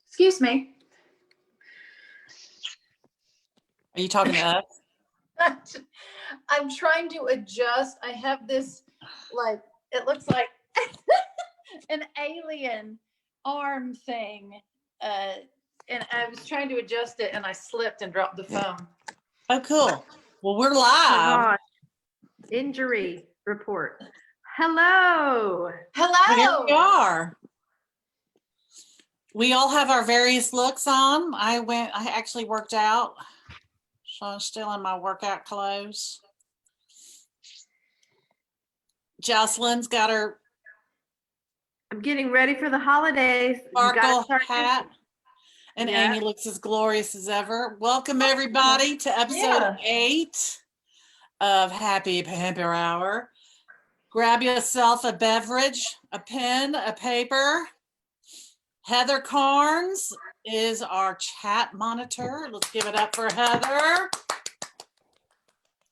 Excuse me. Are you talking to us? I'm trying to adjust. I have this, like, it looks like an alien arm thing. And I was trying to adjust it and I slipped and dropped the phone. Oh, cool. Well, we're Oh my live. gosh. Injury report. Hello. Here we Hello. are. We all have our various looks on. I actually worked out. So I'm still in my workout clothes. Jocelyn's got her I'm getting ready for the holidays. sparkle hat. And Yeah. Amy looks as glorious as ever. Welcome everybody to episode 8 of Happy Pamper Hour. Grab yourself a beverage, a pen, a paper. Heather Carnes is our chat monitor. Let's give it up for Heather.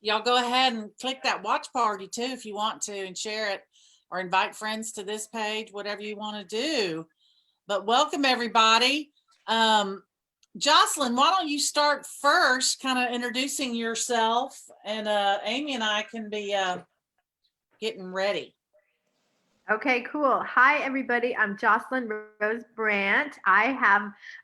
Y'all go ahead and click that watch party too if you want to and share it or invite friends to this page, whatever you want to do. But welcome everybody. Jocelyn, why don't you start first, kind of introducing yourself, and Amy and I can be getting ready. Okay, cool. Hi, everybody. I'm Jocelyn Rose Brandt. I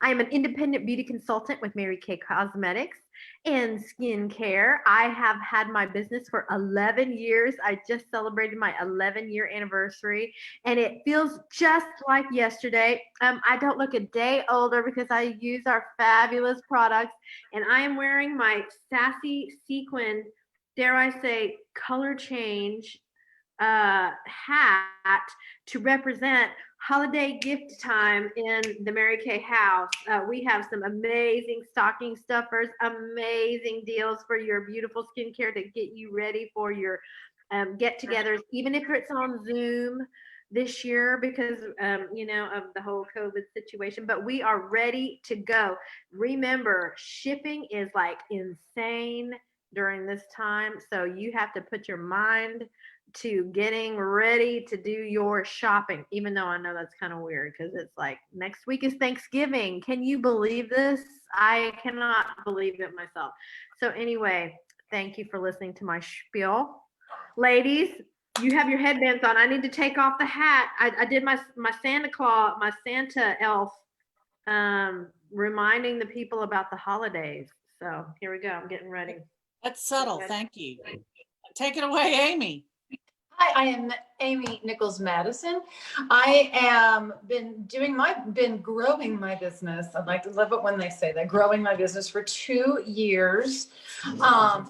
am an independent beauty consultant with Mary Kay Cosmetics and skincare. I have had my business for 11 years. I just celebrated my 11-year anniversary, and it feels just like yesterday. I don't look a day older because I use our fabulous products, and I am wearing my sassy sequin, dare I say, color change hat to represent holiday gift time in the Mary Kay house. We have some amazing stocking stuffers, amazing deals for your beautiful skincare to get you ready for your get-togethers, even if it's on Zoom this year because of the whole COVID situation. But we are ready to go. Remember, shipping is like insane during this time, so you have to put your mind to getting ready to do your shopping, even though I know that's kind of weird because it's like next week is Thanksgiving. Can you believe this? I cannot believe it myself. So anyway, thank you for listening to my spiel. Ladies, you have your headbands on. I need to take off the hat. I did my Santa Claus, my Santa elf, reminding the people about the holidays. So here we go. I'm getting ready. That's subtle. Thank you. Take it away, Amy. Hi, I am Amy Nichols Madison. I am been growing my business. I like to love it when they say that, growing my business for 2 years. Oh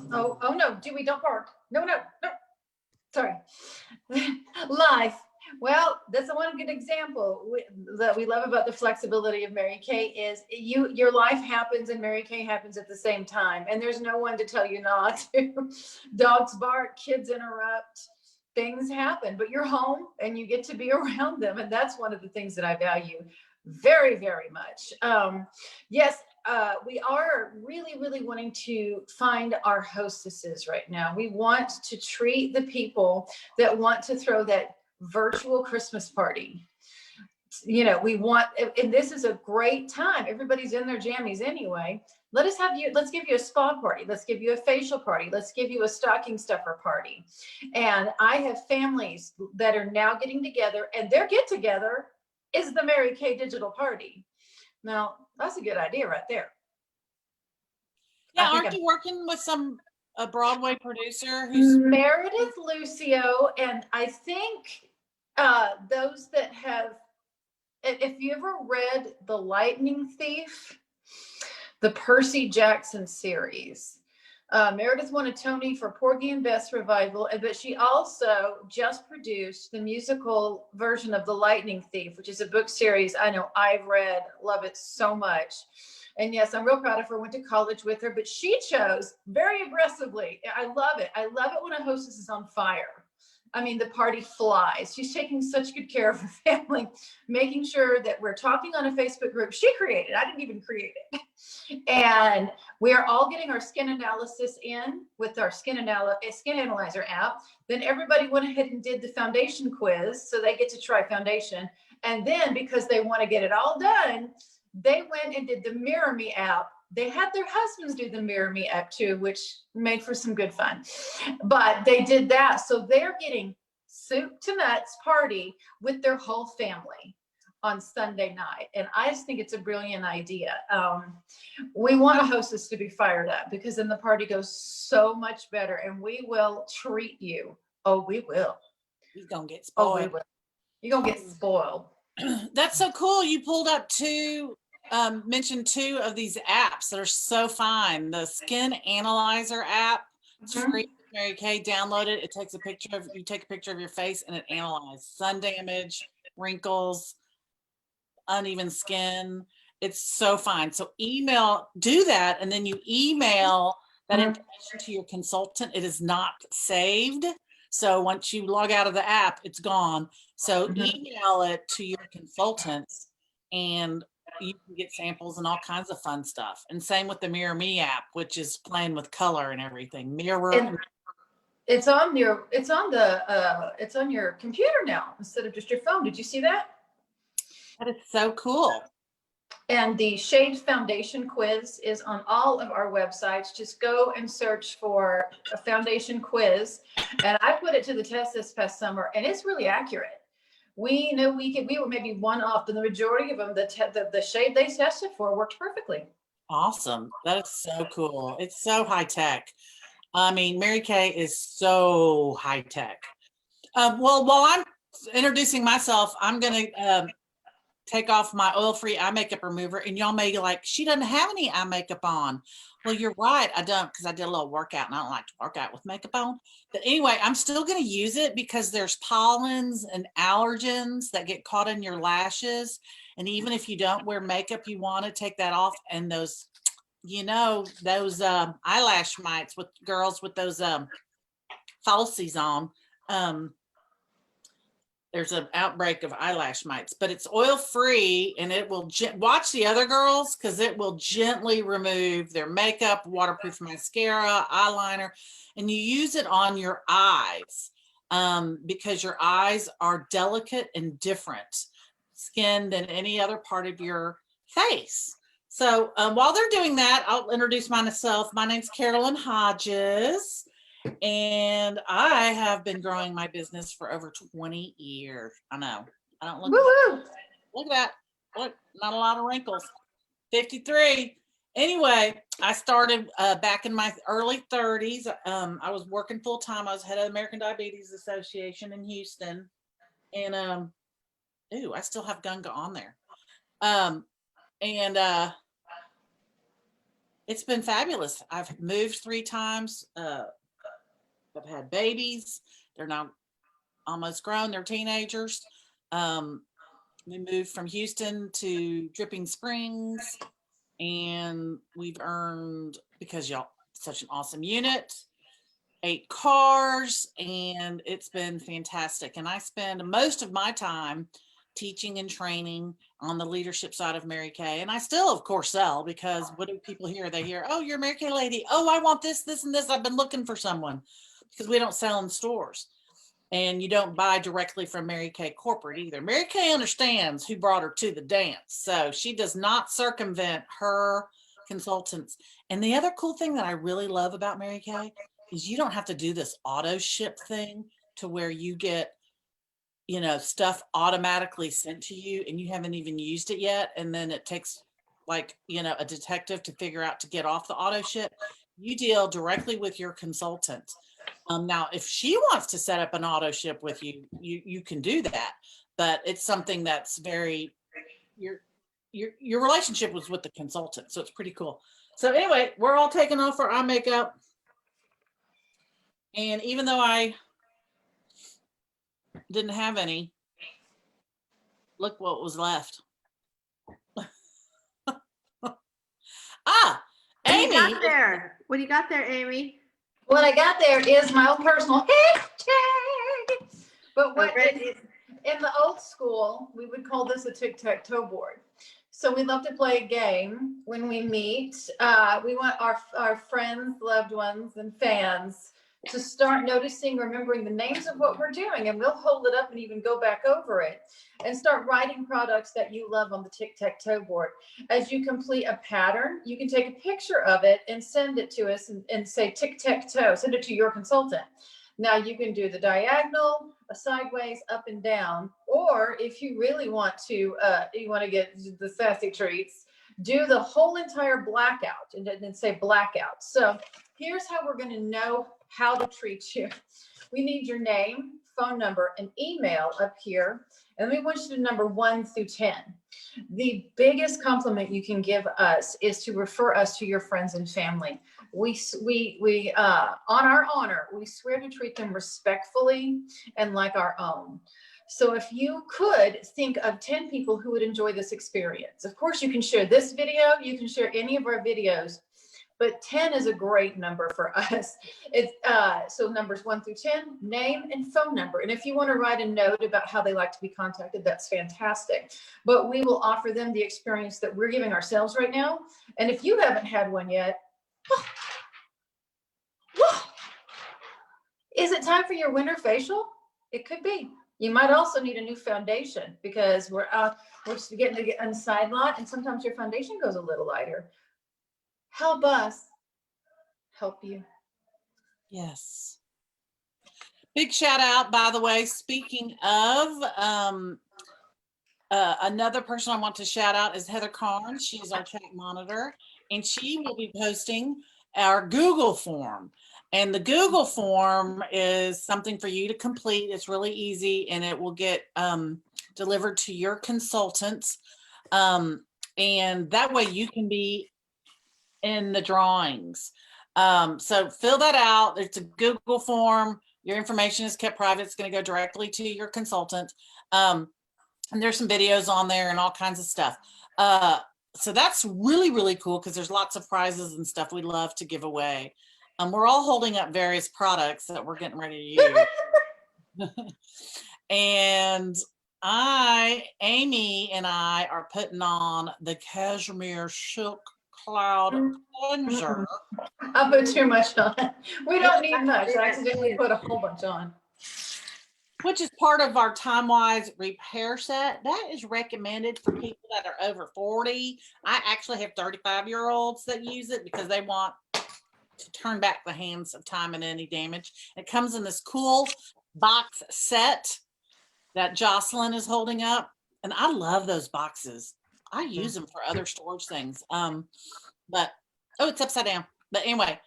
no, Dewey, don't bark. No. Sorry. Life. Well, that's one good example that we love about the flexibility of Mary Kay is your life happens and Mary Kay happens at the same time. And there's no one to tell you not to. Dogs bark, kids interrupt. Things happen, but you're home and you get to be around them. And that's one of the things that I value very, very much. Yes, we are really, really wanting to find our hostesses right now. We want to treat the people that want to throw that virtual Christmas party. We want, and this is a great time. Everybody's in their jammies anyway. Let's give you a spa party. Let's give you a facial party. Let's give you a stocking stuffer party. And I have families that are now getting together, and their get together is the Mary Kay digital party. Now, that's a good idea right there. Yeah, aren't you working with a Broadway producer who's Meredith Lucio? And I think those that have, if you ever read The Lightning Thief, the Percy Jackson series, Meredith won a Tony for Porgy and Bess revival, but she also just produced the musical version of The Lightning Thief, which is a book series I know I've read, love it so much. And yes, I'm real proud of her. Went to college with her, but she chose very aggressively. I love it. I love it when a hostess is on fire. I mean, the party flies. She's taking such good care of her family, making sure that we're talking on a Facebook group she created. I didn't even create it. And we are all getting our skin analysis in with our skin analyzer app. Then everybody went ahead and did the foundation quiz, so they get to try foundation. And then because they want to get it all done, they went and did the Mirror Me app. They had their husbands do the Mirror Me app too, which made for some good fun. But they did that. So they're getting soup to nuts party with their whole family on Sunday night. And I just think it's a brilliant idea. We want a hostess to be fired up because then the party goes so much better and we will treat you. Oh, we will. You're going to get Oh, spoiled. we will. You're going to get spoiled. That's so cool. You pulled up mentioned two of these apps that are so fine. The Skin Analyzer app, it's free. Mary Kay, download it. It takes you take a picture of your face and it analyzes sun damage, wrinkles, uneven skin. It's so fine. So do that, and then you email that information to your consultant. It is not saved. So once you log out of the app, it's gone. So email it to your consultants and you can get samples and all kinds of fun stuff. And same with the Mirror Me app, which is playing with color and everything. It's on your computer now instead of just your phone. Did you see that? That is so cool. And the shade foundation quiz is on all of our websites. Just go and search for a foundation quiz. And I put it to the test this past summer and it's really accurate. We know we were maybe one off, but the majority of them, the shade they tested for worked perfectly. Awesome. That is so cool. It's so high tech. I mean, Mary Kay is so high tech. Well, while I'm introducing myself, I'm going to take off my oil-free eye makeup remover, and y'all may be like, she doesn't have any eye makeup on. Well, you're right. I don't, because I did a little workout and I don't like to work out with makeup on. But anyway, I'm still going to use it because there's pollens and allergens that get caught in your lashes. And even if you don't wear makeup, you want to take that off. And those, those eyelash mites with girls with those falsies on, there's an outbreak of eyelash mites, but it's oil free and it will watch the other girls because it will gently remove their makeup, waterproof mascara, eyeliner, and you use it on your eyes because your eyes are delicate and different skin than any other part of your face. So while they're doing that, I'll introduce myself. My name's Carolyn Hodges. And I have been growing my business for over 20 years. I know. I don't look at that. Look, not a lot of wrinkles. 53. Anyway, I started back in my early 30s. I was working full time. I was head of the American Diabetes Association in Houston. And I still have Gunga on there. It's been fabulous. I've moved 3 times. I've had babies. They're now almost grown. They're teenagers. We moved from Houston to Dripping Springs, and we've earned, because y'all such an awesome unit, 8 cars, and it's been fantastic. And I spend most of my time teaching and training on the leadership side of Mary Kay. And I still, of course, sell, because what do people hear? They hear, oh, you're a Mary Kay lady. Oh, I want this, this, and this. I've been looking for someone. Because we don't sell in stores, and you don't buy directly from Mary Kay corporate either. Mary Kay understands who brought her to the dance, so she does not circumvent her consultants. And the other cool thing that I really love about Mary Kay is you don't have to do this auto ship thing to where you get, stuff automatically sent to you and you haven't even used it yet, and then it takes a detective to figure out to get off the auto ship. You deal directly with your consultant. Now, if she wants to set up an auto ship with you, you can do that, but it's something that's very, your relationship was with the consultant. So it's pretty cool. So anyway, we're all taking off our eye makeup. And even though I didn't have any, look what was left. Amy. What do you got there, Amy? What I got there is my own personal hashtag. But what Already- in the old school, we would call this a tic-tac-toe board. So we love to play a game when we meet. We want our friends, loved ones, and fans to start noticing, remembering the names of what we're doing, and we'll hold it up and even go back over it and start writing products that you love on the tic-tac-toe board. As you complete a pattern, you can take a picture of it and send it to us and say tic-tac-toe, send it to your consultant. Now you can do the diagonal, a sideways, up and down, or if you really want to, you want to get the sassy treats, do the whole entire blackout and then say blackout. So here's how we're going to know how to treat you. We need your name, phone number, and email up here. And we want you to number 1 through 10. The biggest compliment you can give us is to refer us to your friends and family. We on our honor, we swear to treat them respectfully and like our own. So if you could think of 10 people who would enjoy this experience, of course you can share this video, you can share any of our videos, but 10 is a great number for us. It's so numbers 1 through 10, name and phone number. And if you want to write a note about how they like to be contacted, that's fantastic. But we will offer them the experience that we're giving ourselves right now. And if you haven't had one yet, is it time for your winter facial? It could be. You might also need a new foundation because we're getting to get on the side lot, and sometimes your foundation goes a little lighter. Help us help you. Yes. Big shout out, by the way, speaking of, another person I want to shout out is Heather Carnes. She's our chat monitor, and she will be posting our Google form. And the Google form is something for you to complete. It's really easy, and it will get delivered to your consultants. And that way you can be in the drawings. So fill that out. It's a Google form. Your information is kept private. It's going to go directly to your consultant. And there's some videos on there and all kinds of stuff. So that's really, really cool because there's lots of prizes and stuff we love to give away. We're all holding up various products that we're getting ready to use. And Amy and I are putting on the Cashmere Silk Cloud Cleanser. I put too much on. We don't need much. I accidentally put a whole bunch on. Which is part of our Time-Wise repair set. That is recommended for people that are over 40. I actually have 35-year-olds that use it because they want to turn back the hands of time and any damage. It comes in this cool box set that Jocelyn is holding up. And I love those boxes. I use them for other storage things. But, oh, it's upside down. But anyway,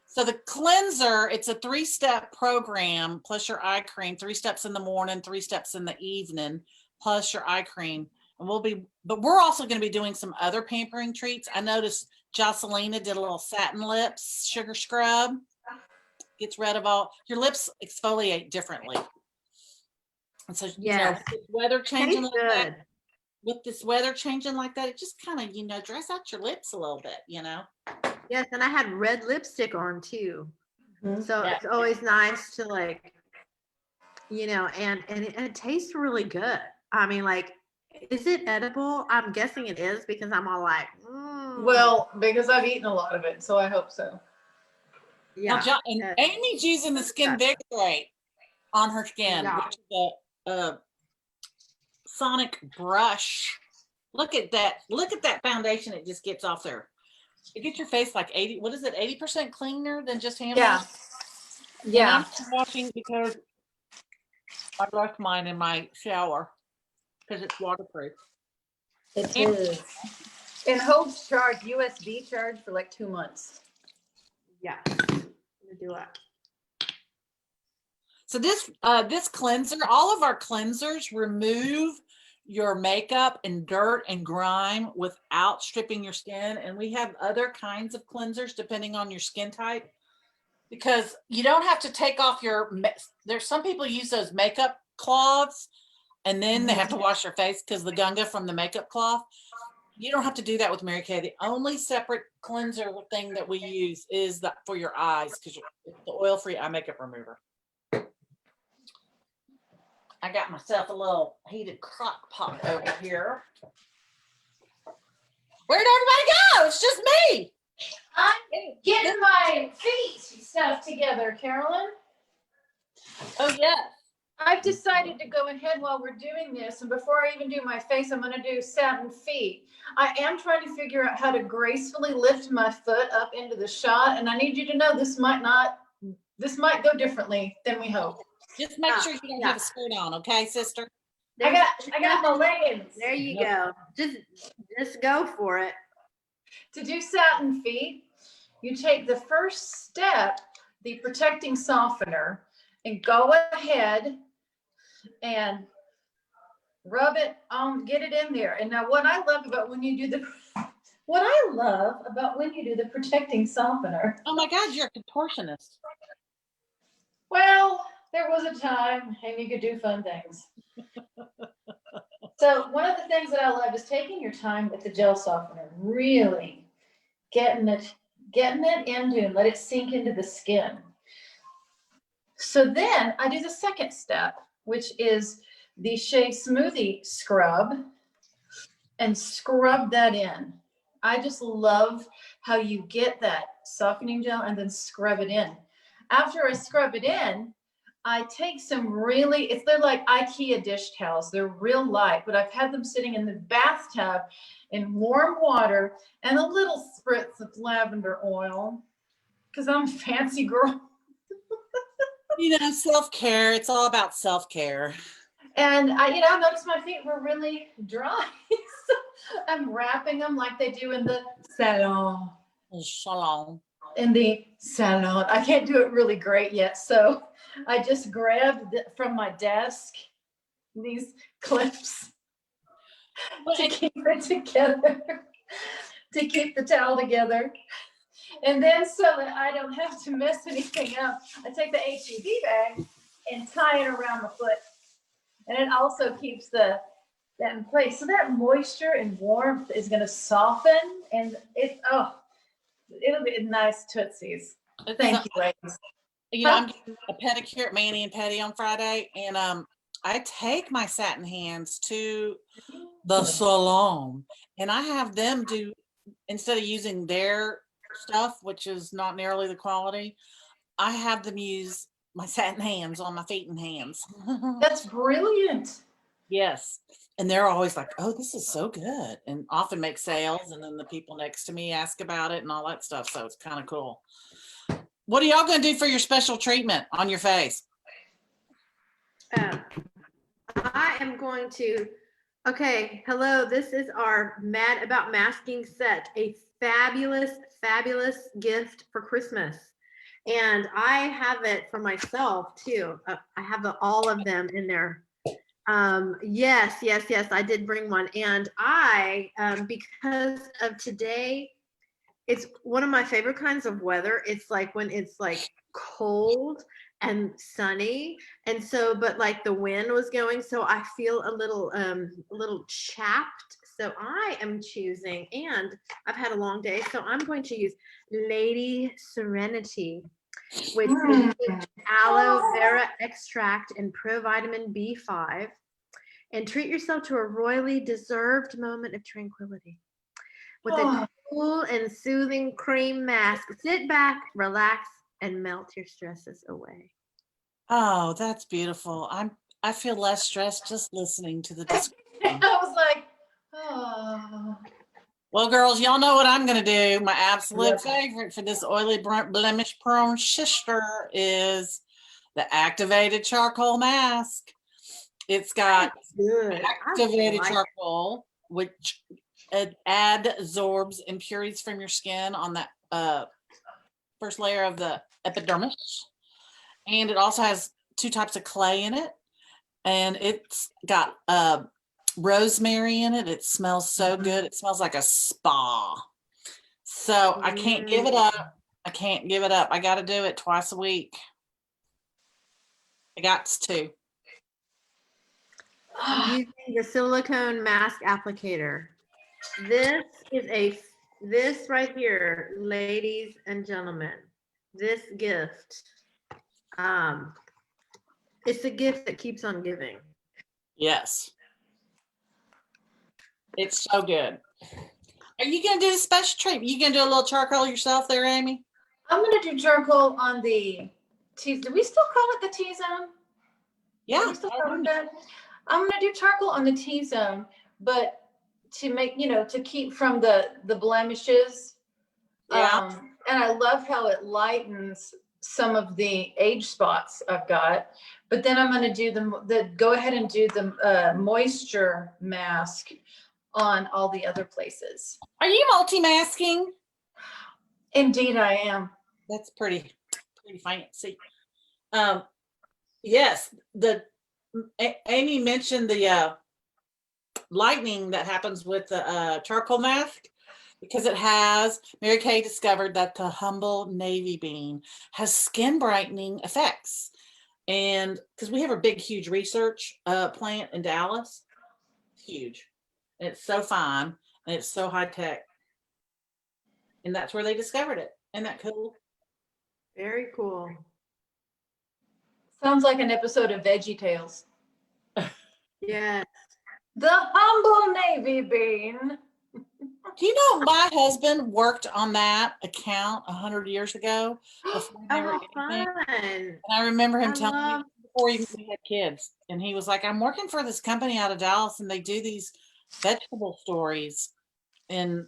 so the cleanser, it's a 3-step program plus your eye cream, 3 steps in the morning, 3 steps in the evening, plus your eye cream. And but we're also going to be doing some other pampering treats. I noticed Jocelina did a little satin lips sugar scrub. Gets rid of all your lips, exfoliate differently. And so, Yes. with weather changing Tastes like that, good. with this weather changing like that, it just kind of, dress out your lips a little bit, Yes, and I had red lipstick on too. Mhm. So Yeah. it's always nice to and it tastes really good. I mean, like, is it edible? I'm guessing it is because I'm all like, Well, because I've eaten a lot of it, so I hope so. yeah. And Amy's using the Skin Vigorate on her skin, Yeah. which is a sonic brush. Look at that. Look at that foundation. It just gets off there. It gets your face like 80% cleaner than just hand wash. Yeah. And I'm washing because I left mine in my shower because it's waterproof. It is. And holds charge, USB charge for like 2 months. Yeah. I'm gonna do it. So this cleanser, all of our cleansers remove your makeup and dirt and grime without stripping your skin. And we have other kinds of cleansers depending on your skin type, because you don't have to take off there's some people use those makeup cloths and then they have to wash their face because the gunga from the makeup cloth. You don't have to do that with Mary Kay. The only separate cleanser thing that we use is for your eyes, because it's the oil-free eye makeup remover. I got myself a little heated crock pot over here. Where'd everybody go? It's just me. I'm getting my feet stuff together, Carolyn. Oh, yes. I've decided to go ahead while we're doing this, and before I even do my face, I'm going to do satin feet. I am trying to figure out how to gracefully lift my foot up into the shot, and I need you to know this might go differently than we hope. Just make sure you don't have a skirt on, okay, sister? I got my leggings. There you go. Just go for it. To do satin feet, you take the first step, the protecting softener, and go ahead and rub it on, get it in there. And now what I love about when you do the protecting softener. Oh my God, you're a contortionist. Well, there was a time and you could do fun things. So one of the things that I love is taking your time with the gel softener, really getting it into and let it sink into the skin. So then I do the second step, which is the Shea Smoothie scrub, and scrub that in. I just love how you get that softening gel and then scrub it in. After I scrub it in, I take some they're like IKEA dish towels. They're real light, but I've had them sitting in the bathtub in warm water and a little spritz of lavender oil because I'm a fancy girl. You know, self-care. It's all about self-care. And I noticed my feet were really dry. So I'm wrapping them like they do in the salon. Shalom. In the salon. I can't do it really great yet. So I just grabbed from my desk these clips to keep it together, to keep the towel together. And then so that I don't have to mess anything up, I take the HEB bag and tie it around the foot. And it also keeps that in place. So that moisture and warmth is going to soften, and it'll be nice tootsies. Thank you, ladies. You know, I'm doing a pedicure at Manny and Petty on Friday, and I take my satin hands to the salon, and I have them do, instead of using their stuff, which is not nearly the quality, I have them use my satin hands on my feet and hands. That's brilliant. Yes. And they're always like, oh, this is so good. And often make sales. And then the people next to me ask about it and all that stuff. So it's kind of cool. What are y'all going to do for your special treatment on your face? I am going to, okay, hello, this is our Mad About Masking set, a fabulous, fabulous gift for Christmas. And I have it for myself too. I have all of them in there. Yes, I did bring one. And I, because of today, it's one of my favorite kinds of weather. It's like when it's like cold and sunny. And so, but like the wind was going, so I feel a little chapped. So I am choosing, and I've had a long day, so I'm going to use Lady Serenity, which is aloe vera extract and provitamin B5. And treat yourself to a royally deserved moment of tranquility with a cool and soothing cream mask. Sit back, relax, and melt your stresses away. Oh, that's beautiful. I feel less stressed just listening to the description. I was like, oh. Well, girls, y'all know what I'm going to do. My absolute favorite for this oily, blemish prone sister is the activated charcoal mask. It's got activated charcoal, which adsorbs impurities from your skin on that first layer of the epidermis. And it also has 2 types of clay in it. And it's got rosemary in it. It smells so good. It smells like a spa. So I can't give it up. I can't give it up. I got to do it twice a week. I got to. I'm using the silicone mask applicator. This right here, ladies and gentlemen, this gift, it's a gift that keeps on giving. Yes. It's so good. Are you going to do the special treatment? You going to do a little charcoal yourself there, Amy? I'm going to do charcoal on the T. Do we still call it the T-zone? Yeah. Do we still call it that? I'm going to do charcoal on the T-zone, but to make, to keep from the blemishes. Yeah. And I love how it lightens some of the age spots I've got. But then I'm going to do go ahead and do the moisture mask on all the other places. Are you multi-masking? Indeed, I am. That's pretty fancy. Yes, Amy mentioned the lightning that happens with the charcoal mask, because Mary Kay discovered that the humble navy bean has skin brightening effects. And because we have a big, huge research plant in Dallas, huge. And it's so fine and it's so high tech. And that's where they discovered it. Isn't that cool? Very cool. Sounds like an episode of Veggie Tales. Yes. The humble navy bean. Do you know my husband worked on that account 100 years ago before they were anything? Fun. And I remember him telling me before we had kids, and he was like, "I'm working for this company out of Dallas, and they do these vegetable stories, and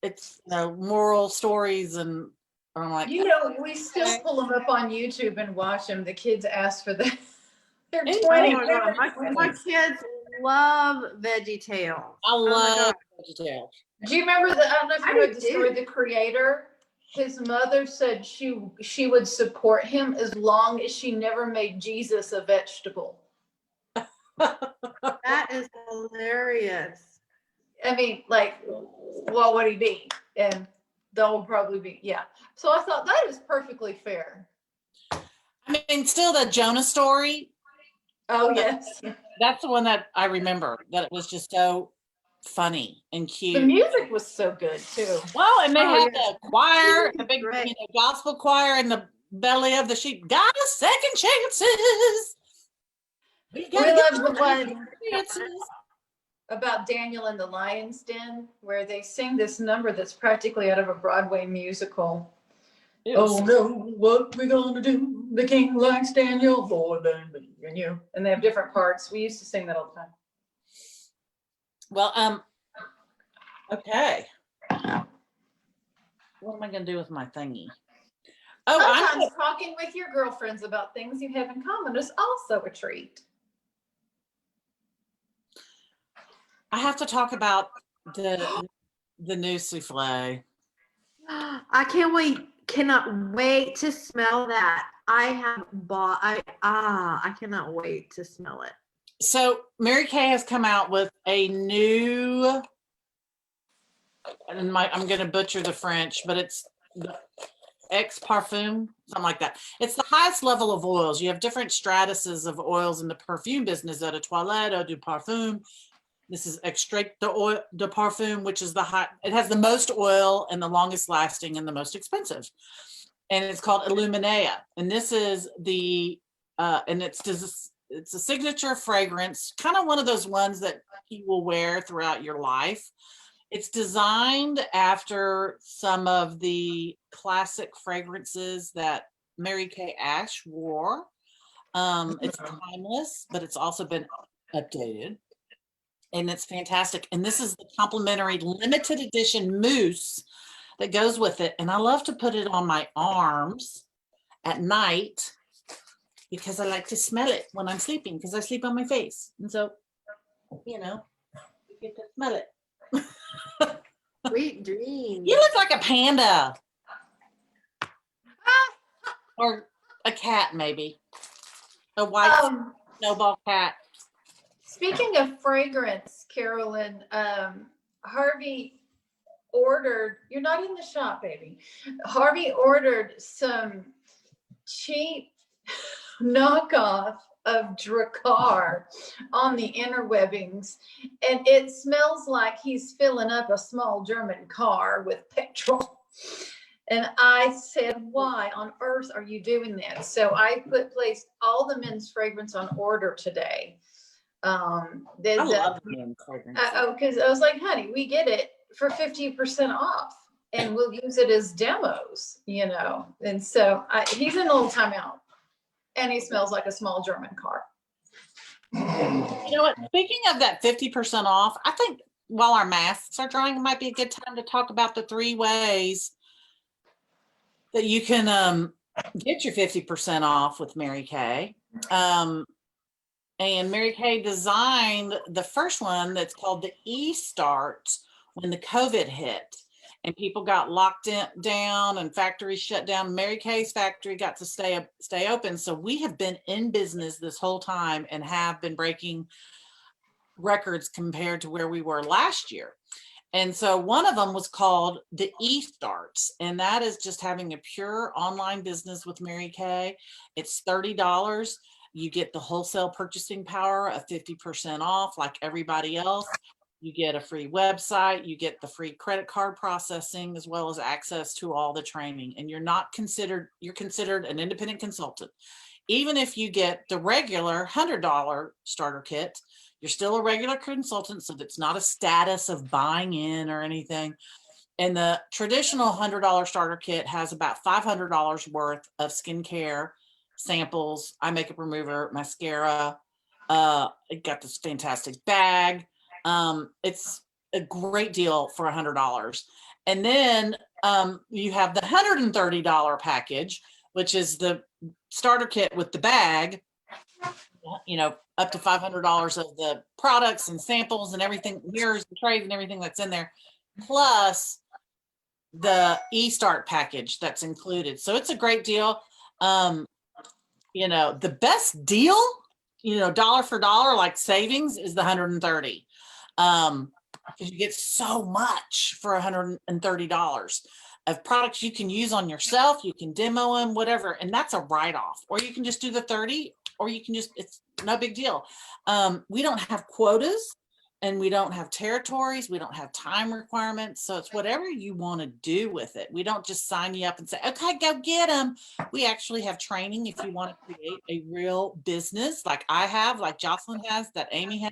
it's moral stories." And I'm like, we still pull them up on YouTube and watch them. The kids ask for that. They're It's 20. Oh my God. My kids love Veggie Tales. I love vegetarian. Do you remember I don't know if you heard the story, the creator, his mother said she would support him as long as she never made Jesus a vegetable. That is hilarious. I mean, like, what would he be? And they'll probably be, yeah. So I thought that is perfectly fair. I mean, still the Jonah story. Oh, yes. That's the one that I remember, that it was just so funny and cute. The music was so good too. Well, and they had the choir, the big gospel choir in the belly of the sheep. God is second chances. We love the one about Daniel and the Lion's Den, where they sing this number that's practically out of a Broadway musical. Oh no, what we gonna do? The king likes Daniel more than me and you. And they have different parts. We used to sing that all the time. Well, okay. What am I gonna do with my thingy? Oh, sometimes talking with your girlfriends about things you have in common is also a treat. I have to talk about the new souffle. I cannot wait to smell that. I cannot wait to smell it. So Mary Kay has come out with a new, and I'm going to butcher the French, but it's the Ex Parfum, something like that. It's the highest level of oils. You have different stratuses of oils in the perfume business. Eau de toilette, eau de parfum. This is extrait de parfum, which is it has the most oil and the longest lasting and the most expensive. And it's called Illuminea. And this is and it's a signature fragrance, kind of one of those ones that you will wear throughout your life. It's designed after some of the classic fragrances that Mary Kay Ash wore. It's timeless, but it's also been updated. And it's fantastic. And this is the complimentary limited edition mousse that goes with it. And I love to put it on my arms at night because I like to smell it when I'm sleeping, because I sleep on my face. And so, you get to smell it. Sweet dreams. You look like a panda. Or a cat, maybe. A white snowball cat. Speaking of fragrance, Carolyn, Harvey ordered, you're not in the shop, baby. Harvey ordered some cheap knockoff of Drakkar on the interwebbings, and it smells like he's filling up a small German car with petrol. And I said, why on earth are you doing that? So I placed all the men's fragrance on order today. I love hand fragrances. Because I was like, honey, we get it for 50% off and we'll use it as demos, you know? And so he's in a little timeout and he smells like a small German car. You know what? Speaking of that 50% off, I think while our masks are drying, it might be a good time to talk about the 3 ways that you can get your 50% off with Mary Kay. And Mary Kay designed the first one that's called the E-Start when the COVID hit and people got locked down and factories shut down. Mary Kay's factory got to stay open. So we have been in business this whole time and have been breaking records compared to where we were last year. And so one of them was called the E-Starts, and that is just having a pure online business with Mary Kay. It's $30. You get the wholesale purchasing power of 50% off like everybody else. You get a free website, you get the free credit card processing, as well as access to all the training. And you're considered an independent consultant. Even if you get the regular $100 starter kit, you're still a regular consultant, so that's not a status of buying in or anything. And the traditional $100 starter kit has about $500 worth of skincare samples, eye makeup remover, mascara. It got this fantastic bag. It's a great deal for $100. And then you have the $130 package, which is the starter kit with the bag, you know, up to $500 of the products and samples and everything, mirrors and trays and everything that's in there, plus the E-Start package that's included. So it's a great deal. You know, the best deal, you know, dollar for dollar, like savings, is the $130. Because you get so much for $130 of products you can use on yourself. You can demo them, whatever, and that's a write-off. Or you can just do the 30, or you can just, it's no big deal. We don't have quotas and we don't have territories. We don't have time requirements. So it's whatever you want to do with it. We don't just sign you up and say, okay, go get them. We actually have training if you want to create a real business like I have, like Jocelyn has, that Amy has,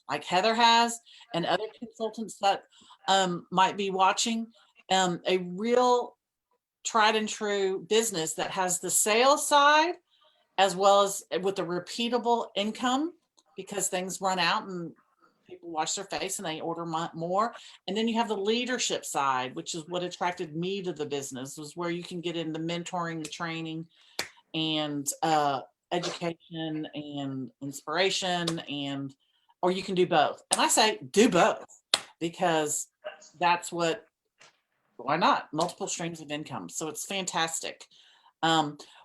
like Heather has, and other consultants that might be watching. A real tried and true business that has the sales side as well as with a repeatable income, because things run out and people wash their face and they order more. And then you have the leadership side, which is what attracted me to the business, was where you can get in the mentoring, the training, and education and inspiration, and or you can do both. And I say do both, because that's what, why not? Multiple streams of income. So it's fantastic.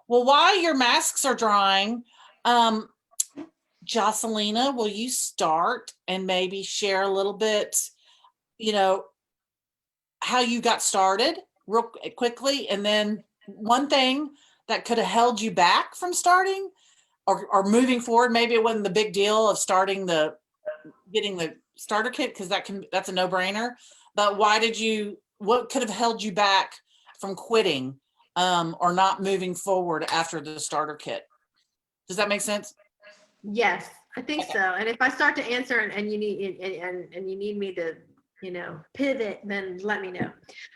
Well, while your masks are drying, Jocelina, will you start and maybe share a little bit, you know, how you got started real quickly, and then one thing that could have held you back from starting or moving forward? Maybe it wasn't the big deal of getting the starter kit, because that's a no-brainer. But what could have held you back from quitting or not moving forward after the starter kit? Does that make sense? Yes, I think so. And if I start to answer and you need and you need me to, you know, pivot, then let me know.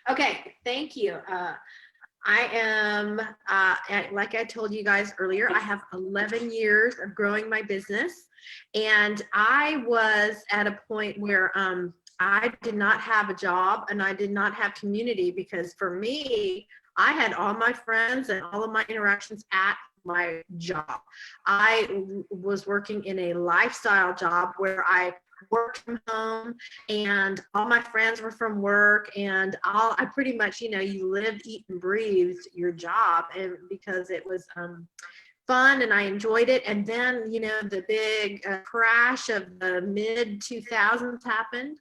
Okay, thank you. I am, like I told you guys earlier, I have 11 years of growing my business, and I was at a point where I did not have a job and I did not have community, because for me, I had all my friends and all of my interactions at my job. I was working in a lifestyle job where I worked from home and all my friends were from work, and I pretty much, you know, you lived, eat, and breathed your job, and because it was fun and I enjoyed it. And then, you know, the big crash of the mid 2000s happened,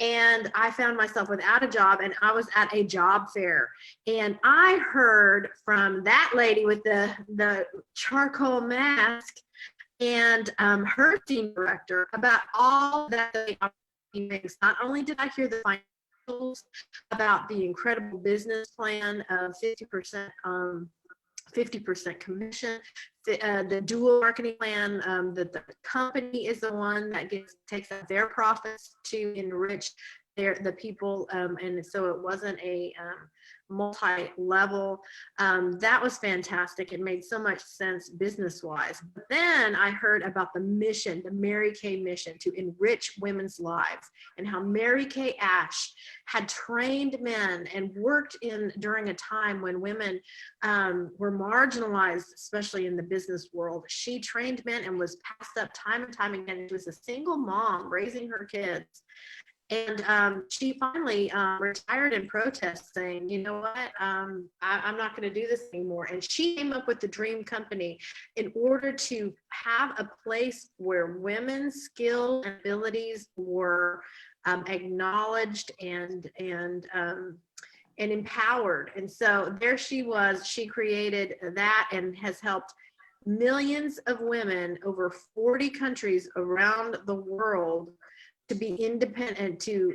and I found myself without a job, and I was at a job fair, and I heard from that lady with the charcoal mask and her team director about all that they makes. Not only did I hear the financials about the incredible business plan of 50% 50% commission. The dual marketing plan, that the company is the one that takes out their profits to enrich the people, and so it wasn't a multi-level. That was fantastic. It made so much sense business-wise. But then I heard about the mission, the Mary Kay mission, to enrich women's lives, and how Mary Kay Ash had trained men and worked during a time when women were marginalized, especially in the business world. She trained men and was passed up time and time again. She was a single mom raising her kids. And she finally retired in protest, saying, you know what, I'm not going to do this anymore. And she came up with the Dream Company in order to have a place where women's skill and abilities were acknowledged and empowered. And so there she was. She created that and has helped millions of women over 40 countries around the world to be independent, to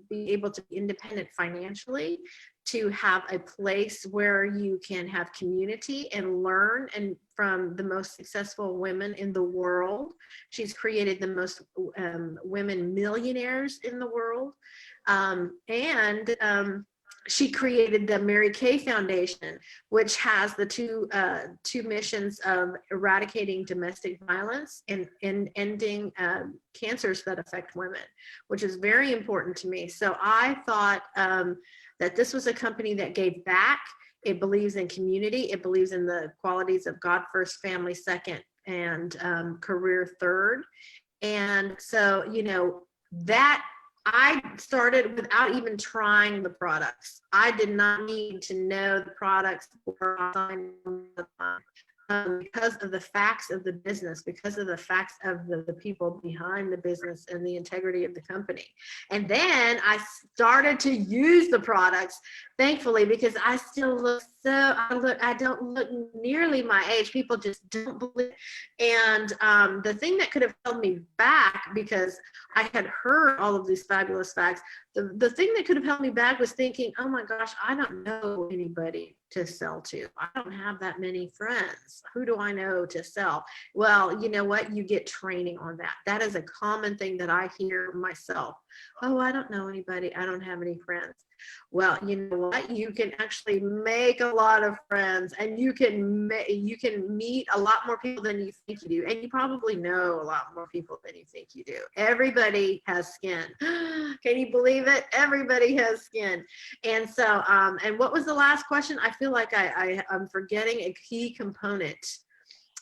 be able to be independent financially, to have a place where you can have community and learn and from the most successful women in the world. She's created the most women millionaires in the world. She created the Mary Kay Foundation, which has the two missions of eradicating domestic violence and ending cancers that affect women, which is very important to me. So I thought that this was a company that gave back. It believes in community. It believes in the qualities of God first, family second, and career third. And so, that I started without even trying the products. I did not need to know the products because of the facts of the business, because of the facts of the people behind the business and the integrity of the company. And then I started to use the products, thankfully, because I still look I don't look nearly my age. People just don't believe. And the thing that could have held me back, because I had heard all of these fabulous facts, the thing that could have held me back was thinking, oh my gosh, I don't know anybody to sell to. I don't have that many friends. Who do I know to sell? Well, you know what? You get training on that. That is a common thing that I hear myself. Oh, I don't know anybody. I don't have any friends. Well, you know what? You can actually make a lot of friends, and you can meet a lot more people than you think you do, and you probably know a lot more people than you think you do. Everybody has skin. Can you believe it? Everybody has skin. And so, and what was the last question? I feel like I'm forgetting a key component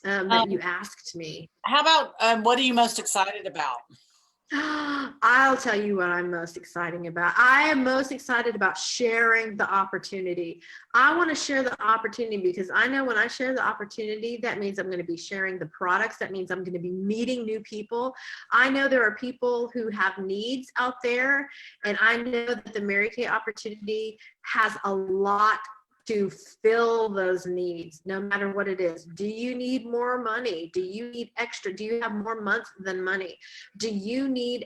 that you asked me. How about what are you most excited about? I'll tell you what I'm most excited about. I am most excited about sharing the opportunity. I want to share the opportunity because I know when I share the opportunity, that means I'm going to be sharing the products. That means I'm going to be meeting new people. I know there are people who have needs out there, and I know that the Mary Kay opportunity has a lot to fill those needs, no matter what it is. Do you need more money? Do you need extra? Do you have more months than money? Do you need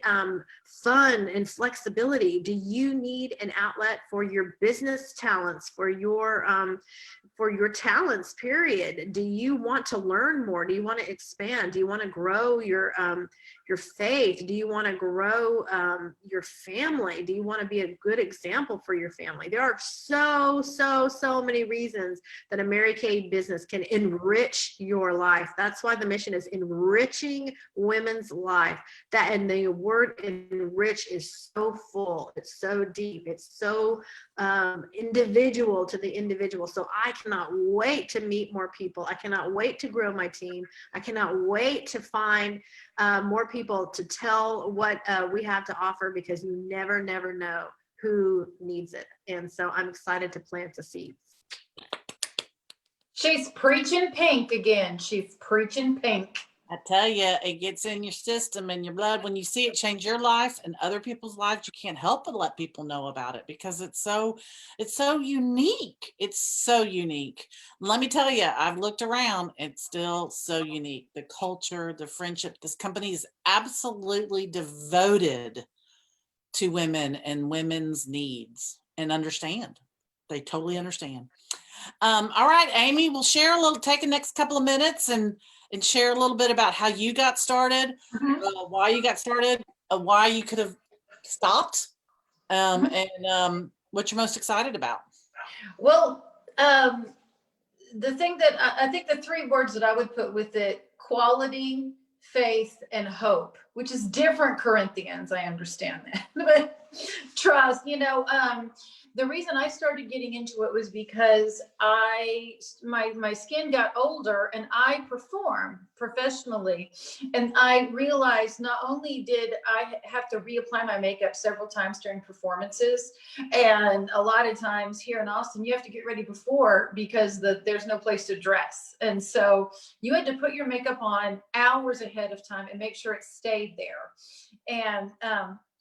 fun and flexibility? Do you need an outlet for your business talents, for your talents, period? Do you want to learn more? Do you want to expand? Do you want to grow your faith? Do you want to grow your family? Do you want to be a good example for your family? There are so many reasons that a Mary Kay business can enrich your life. That's why the mission is enriching women's life. That, and the word enrich is so full. It's so deep. It's so individual to the individual. So I cannot wait to meet more people. I cannot wait to grow my team. I cannot wait to find more people to tell what we have to offer, because you never know who needs it. And so I'm excited to plant the seeds. She's preaching pink again. She's preaching pink. I tell you, it gets in your system and your blood. When you see it change your life and other people's lives, you can't help but let people know about it, because it's so unique. It's so unique. Let me tell you, I've looked around. It's still so unique. The culture, the friendship. This company is absolutely devoted to women and women's needs, and understand. They totally understand. All right, Amy, we'll share a little, take the next couple of minutes and share a little bit about how you got started, why you got started, why you could have stopped, and what you're most excited about. Well, the thing that I think the three words that I would put with it: quality, faith, and hope, which is different Corinthians. I understand that, but trust, the reason I started getting into it was because my skin got older and I perform professionally. And I realized not only did I have to reapply my makeup several times during performances, and a lot of times here in Austin, you have to get ready before because there's no place to dress. And so you had to put your makeup on hours ahead of time and make sure it stayed there. And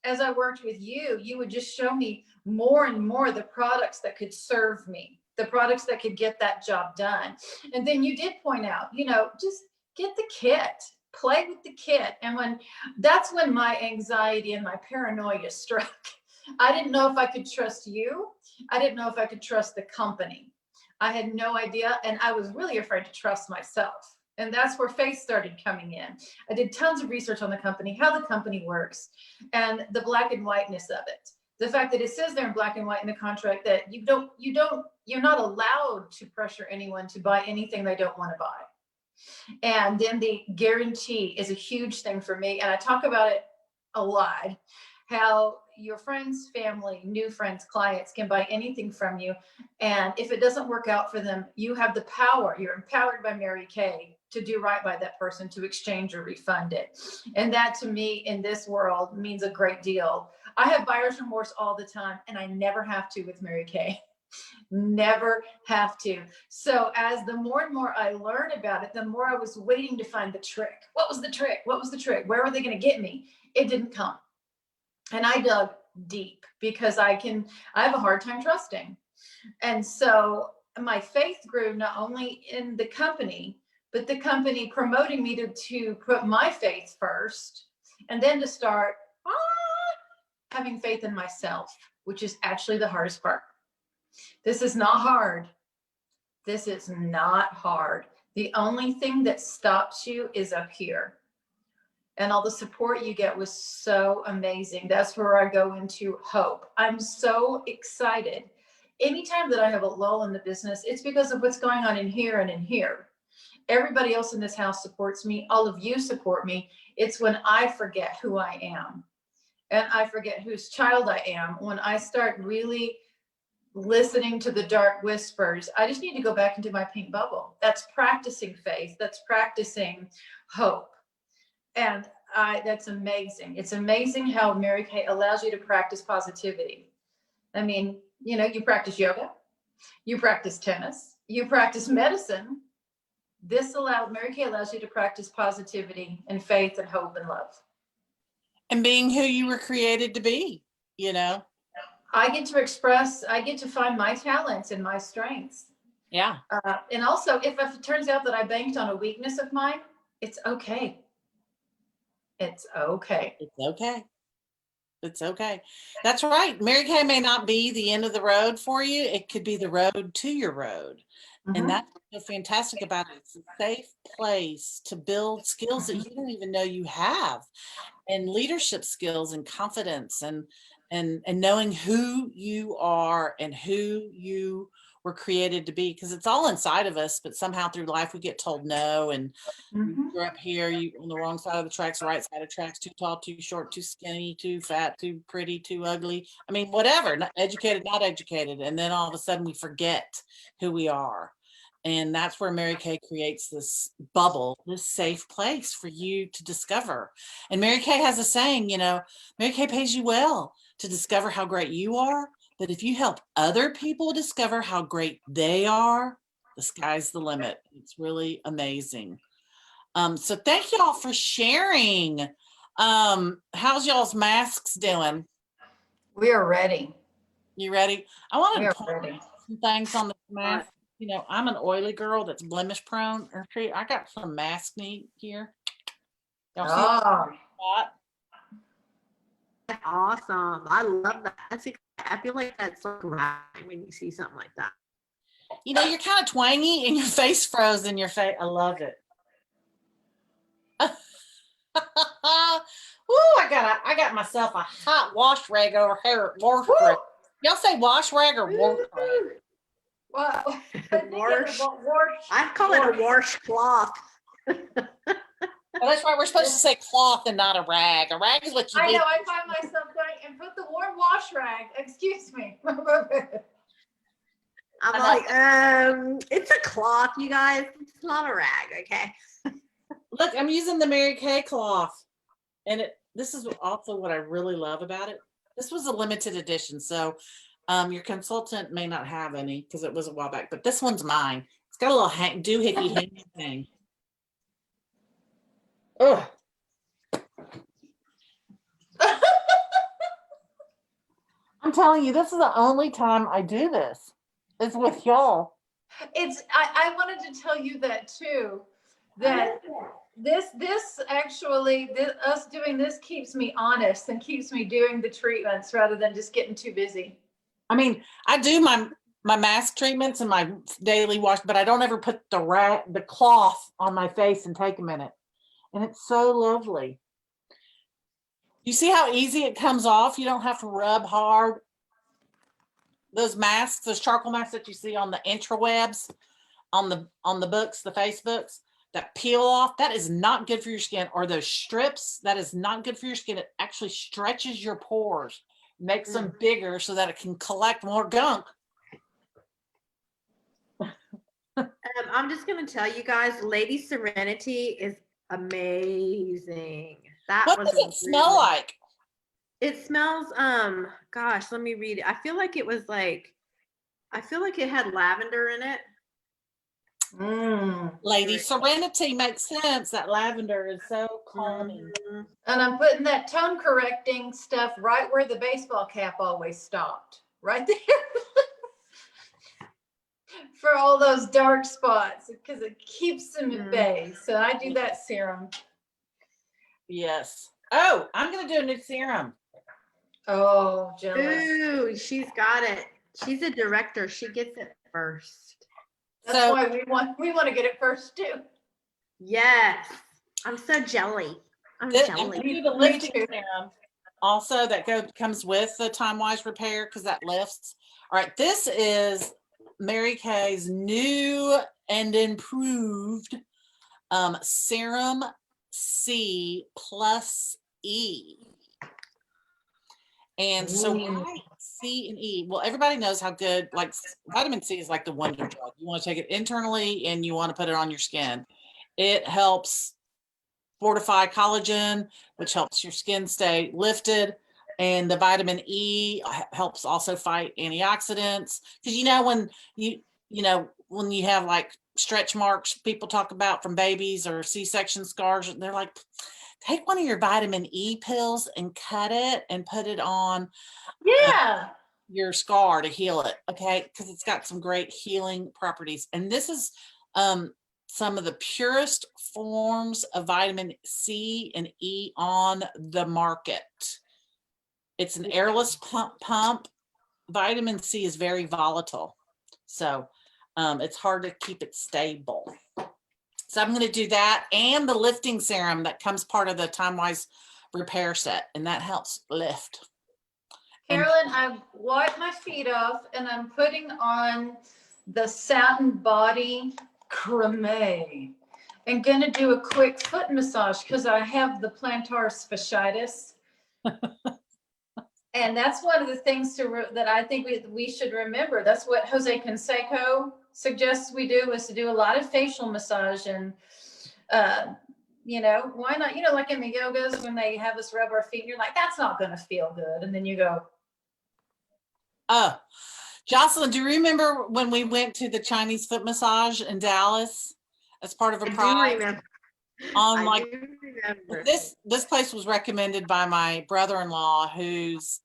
as I worked with you, you would just show me more and more the products that could serve me, the products that could get that job done. And then you did point out, just get the kit, play with the kit. And that's when my anxiety and my paranoia struck. I didn't know if I could trust you. I didn't know if I could trust the company. I had no idea. And I was really afraid to trust myself. And that's where faith started coming in. I did tons of research on the company, how the company works, and the black and whiteness of it. The fact that it says there in black and white in the contract that you're not allowed to pressure anyone to buy anything they don't want to buy. And then the guarantee is a huge thing for me. And I talk about it a lot, how your friends, family, new friends, clients can buy anything from you. And if it doesn't work out for them, you have the power. You're empowered by Mary Kay to do right by that person, to exchange or refund it. And that to me in this world means a great deal. I have buyer's remorse all the time, and I never have to with Mary Kay. Never have to. So as the more and more I learn about it, the more I was waiting to find the trick. What was the trick? What was the trick? Where were they going to get me? It didn't come. And I dug deep because I have a hard time trusting. And so my faith grew not only in the company, but the company promoting me to put my faith first, and then to start having faith in myself, which is actually the hardest part. This is not hard. This is not hard. The only thing that stops you is up here. And all the support you get was so amazing. That's where I go into hope. I'm so excited. Anytime that I have a lull in the business, it's because of what's going on in here and in here. Everybody else in this house supports me. All of you support me. It's when I forget who I am and I forget whose child I am. When I start really listening to the dark whispers, I just need to go back into my pink bubble. That's practicing faith. That's practicing hope. And that's amazing. It's amazing how Mary Kay allows you to practice positivity. I mean, you practice yoga, you practice tennis, you practice medicine. Mary Kay allows you to practice positivity and faith and hope and love. And being who you were created to be, I get to find my talents and my strengths. Yeah. And also, if it turns out that I banked on a weakness of mine, it's okay. It's okay. It's okay. It's okay. That's right. Mary Kay may not be the end of the road for you. It could be the road to your road. Mm-hmm. And that's what's fantastic about it. It's a safe place to build skills that you don't even know you have, and leadership skills and confidence and knowing who you are and who you were created to be, because it's all inside of us, but somehow through life we get told no, and you grew up here, you on the wrong side of the tracks, right side of the tracks, too tall, too short, too skinny, too fat, too pretty, too ugly. I mean, whatever, not educated, not educated. And then all of a sudden we forget who we are. And that's where Mary Kay creates this bubble, this safe place for you to discover. And Mary Kay has a saying, Mary Kay pays you well to discover how great you are. But if you help other people discover how great they are, the sky's the limit. It's really amazing. So thank y'all for sharing. How's y'all's masks doing? We are ready. You ready? I want to put some things on the mask. I'm an oily girl that's blemish prone. I got some mask need here. Y'all see that? Awesome. I love that. That's I feel like that's like right when you see something like that. You know, you're kind of twangy and your face froze in your face. I love it. Ooh, I got myself a hot wash rag over here. Wash rag. Y'all say wash rag or wash rag? Well, I call it a washcloth. Well, that's right. We're supposed to say cloth and not a rag. A rag is what you I do. know. I find myself going and put the warm wash rag. Excuse me. I'm like, it's a cloth, you guys. It's not a rag, okay? Look, I'm using the Mary Kay cloth. And this is also what I really love about it. This was a limited edition. So your consultant may not have any because it was a while back, but this one's mine. It's got a little doohickey hang thing. Ugh. I'm telling you, this is the only time I do this. It's with y'all. I wanted to tell you that too, that this actually, us doing this keeps me honest and keeps me doing the treatments rather than just getting too busy. I mean, I do my mask treatments and my daily wash, but I don't ever put the cloth on my face and take a minute. And it's so lovely. You see how easy it comes off? You don't have to rub hard. Those masks, those charcoal masks that you see on the intrawebs, on the books, the Facebooks, that peel off, that is not good for your skin. Or those strips, that is not good for your skin. It actually stretches your pores, makes them bigger so that it can collect more gunk. I'm just gonna tell you guys, Lady Serenity is amazing. What does it smell like? It smells, gosh, let me read it. I feel like it had lavender in it. Lady Serenity makes sense. That lavender is so calming. And I'm putting that tone correcting stuff right where the baseball cap always stopped, right there. For all those dark spots, because it keeps them at bay. So I do that serum. Yes. Oh, I'm going to do a new serum. Oh, jealous. Ooh, she's got it. She's a director. She gets it first. That's why we want to get it first too. Yes. I'm so jelly. I'm jelly. I do the lifting serum also that comes with the Time Wise Repair because that lifts. All right, this is Mary Kay's new and improved Serum C plus E. And so why C and E? Well, everybody knows how good, like vitamin C is like the wonder drug. You want to take it internally and you want to put it on your skin. It helps fortify collagen, which helps your skin stay lifted. And the vitamin E helps also fight antioxidants. Because when when you have like stretch marks people talk about from babies or C-section scars, they're like, take one of your vitamin E pills and cut it and put it on your scar to heal it. Okay. Because it's got some great healing properties. And this is some of the purest forms of vitamin C and E on the market. It's an airless pump. Vitamin C is very volatile. So it's hard to keep it stable. So I'm going to do that and the lifting serum that comes part of the Time Wise Repair set, and that helps lift. Carolyn, I've wiped my feet off and I'm putting on the Satin Body Creme and going to do a quick foot massage because I have the plantar fasciitis. And that's one of the things that I think we should remember. That's what Jose Canseco suggests we do, is to do a lot of facial massage. And, why not, like in the yogas when they have us rub our feet and you're like, that's not going to feel good. And then you go. Oh, Jocelyn, do you remember when we went to the Chinese foot massage in Dallas as part of a project? I do remember. This place was recommended by my brother-in-law, who's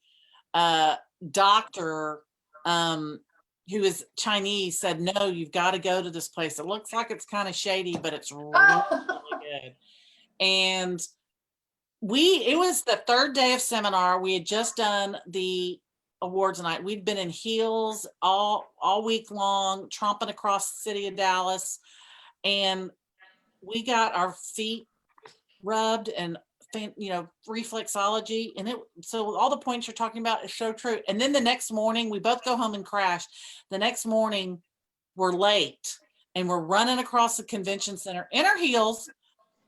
doctor who is Chinese, said, no, you've got to go to this place. It looks like it's kind of shady, but it's really good. And it was the third day of seminar. We had just done the awards night. We'd been in heels all week long, tromping across the city of Dallas, and we got our feet rubbed and reflexology, and so all the points you're talking about is so true. And then the next morning, we both go home and crash. The next morning, we're late, and we're running across the convention center in our heels,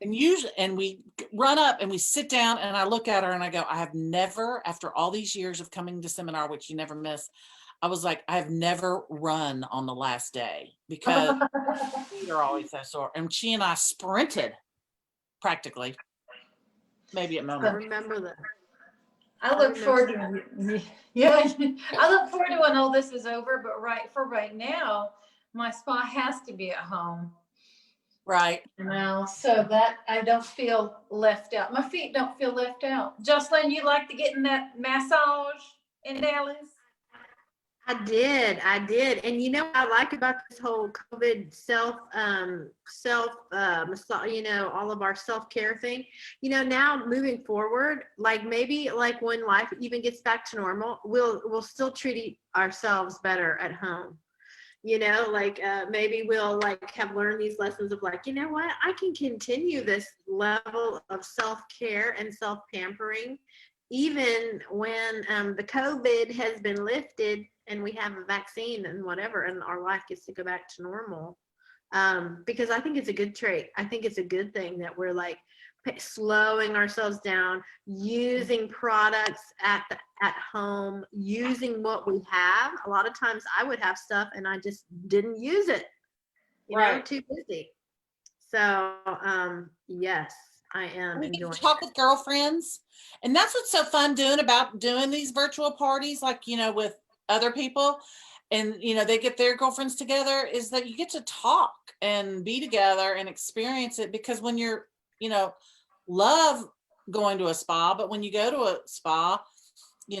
and we run up and we sit down, and I look at her and I go, I have never, after all these years of coming to seminar, which you never miss, I was like, I have never run on the last day because you're always so sore. And she and I sprinted practically. Maybe at I moments. remember that. I look forward to yeah. I look forward to when all this is over. But right now, my spa has to be at home. Right. So that I don't feel left out. My feet don't feel left out. Jocelyn, you like to get in that massage in Dallas? I did. And you know what I like about this whole COVID self massage, all of our self-care thing, now moving forward, like maybe like when life even gets back to normal, we'll still treat ourselves better at home. Maybe we'll have learned these lessons of you know what, I can continue this level of self-care and self-pampering even when the COVID has been lifted and we have a vaccine and whatever, and our life gets to go back to normal. Because I think it's a good trait. I think it's a good thing that we're slowing ourselves down, using products at home, using what we have. A lot of times I would have stuff and I just didn't use it. Too busy. So yes, I am enjoying talk with girlfriends, and that's what's so fun doing these virtual parties, with other people, and they get their girlfriends together, is that you get to talk and be together and experience it. Because when you're love going to a spa, but when you go to a spa, you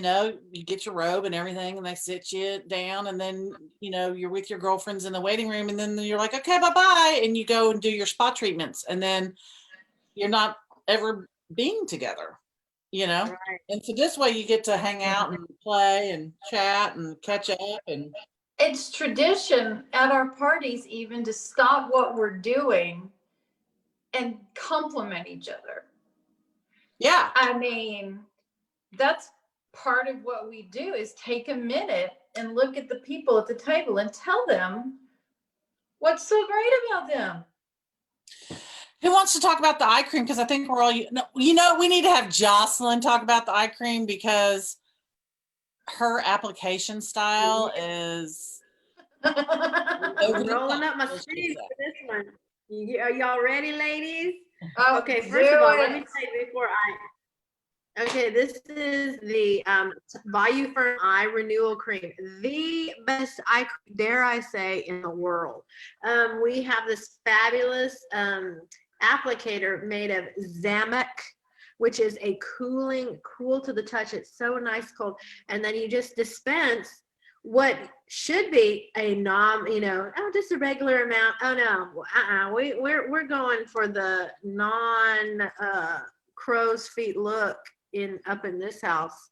get your robe and everything, and they sit you down, and then you're with your girlfriends in the waiting room, and then you're like, okay, bye-bye, and you go and do your spa treatments, and then you're not ever being together, Right. And so this way you get to hang out and play and chat and catch up. And it's tradition at our parties even to stop what we're doing and compliment each other. Yeah. I mean, that's part of what we do, is take a minute and look at the people at the table and tell them what's so great about them. Who wants to talk about the eye cream? Because I think we're all, we need to have Jocelyn talk about the eye cream, because her application style is rolling up my sleeves for this one. Are y'all ready, ladies? Oh, okay, first of all, let me tell you okay, this is the Volume Firm Eye Renewal Cream, the best eye cream, dare I say, in the world. We have this fabulous applicator made of Zamek, which is a cool to the touch. It's so nice cold. And then you just dispense what should be a just a regular amount. Oh no, we're going for the non crow's feet look up in this house.